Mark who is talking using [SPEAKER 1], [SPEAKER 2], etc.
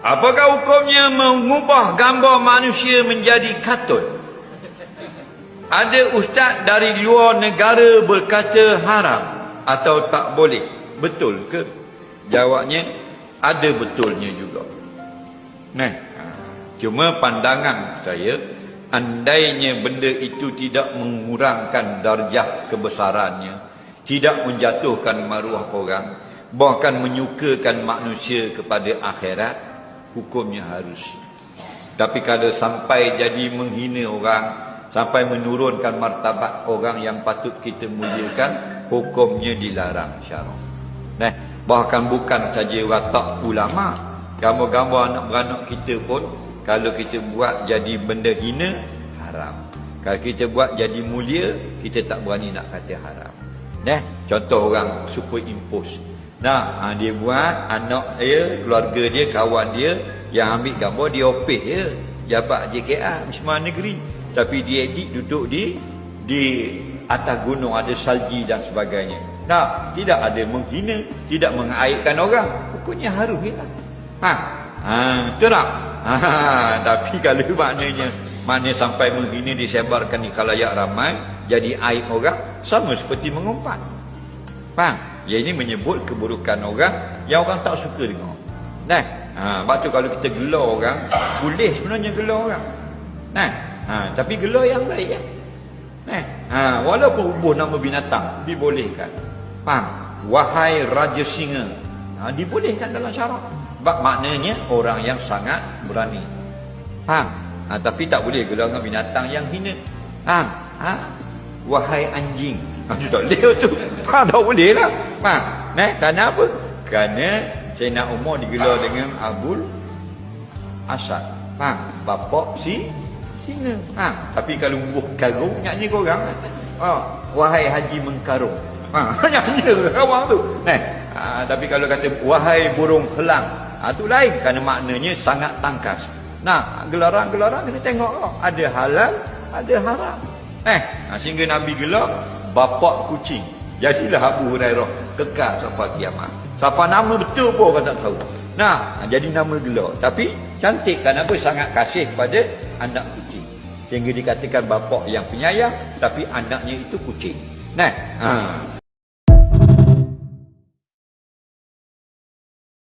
[SPEAKER 1] Apakah hukumnya mengubah gambar manusia menjadi kartun? Ada ustaz dari luar negara berkata haram atau tak boleh. Betul ke? Jawabnya, ada betulnya juga. Nah, cuma pandangan saya, andainya benda itu tidak mengurangkan darjah kebesarannya, tidak menjatuhkan maruah orang, bahkan menyukakan manusia kepada akhirat, hukumnya harus. Tapi kalau sampai jadi menghina orang, sampai menurunkan martabat orang yang patut kita muliakan, hukumnya dilarang syarak. Nah, bahkan bukan saja watak ulama, gambar-gambar anak beranak kita pun, kalau kita buat jadi benda hina, haram. Kalau kita buat jadi mulia, kita tak berani nak kata haram. Nah, contoh orang superimpose. Nah, dia buat anak dia, keluarga dia, kawan dia yang ambil gambar, dia opeh je, jabat JKA Wisma Negeri, tapi dia edit duduk di atas gunung, ada salji dan sebagainya. Nah, tidak ada menghina, tidak mengaibkan orang, hukumnya harus hilang. Betul tak? Tapi kalau maknanya sampai menghina, disebarkan di khalayak ramai, jadi aib orang, sama seperti mengumpat. Faham? Ya, ini menyebut keburukan orang yang orang tak suka dengar. Nah, sebab tu kalau kita gelar orang, boleh sebenarnya gelar orang. Nah, tapi gelar yang baik kan. Nah, walaupun ubah nama binatang, dibolehkan. Faham? Wahai Raja Singa, dibolehkan dalam syarak. Sebab maknanya orang yang sangat berani. Faham? Tapi tak boleh gelar dengan binatang yang hina. Faham? Wahai anjing, tak boleh tu. Tak boleh lah. Faham? Nah, kerana apa? Kerana Sayyidina Umar digelar dengan Abul Asad. Faham? Bapak si Singa. Tapi kalau buh karung, nyanyi korang. Wahai Haji Mengkarung. Nyanyi orang tu. Tapi kalau kata wahai burung helang, tu lain, kerana maknanya sangat tangkas. Nah, gelaran-gelaran kena tengok kau. Ada halal, ada haram. Sehingga Nabi gelar bapak kucing. Jadilah Abu Hurairah kekal sampai kiamat. Siapa nama betul pun orang tak tahu. Nah, jadi nama gelar. Tapi cantik, kenapa? Sangat kasih kepada anak kucing. Sehingga dikatakan bapak yang penyayang, tapi anaknya itu kucing. Nah,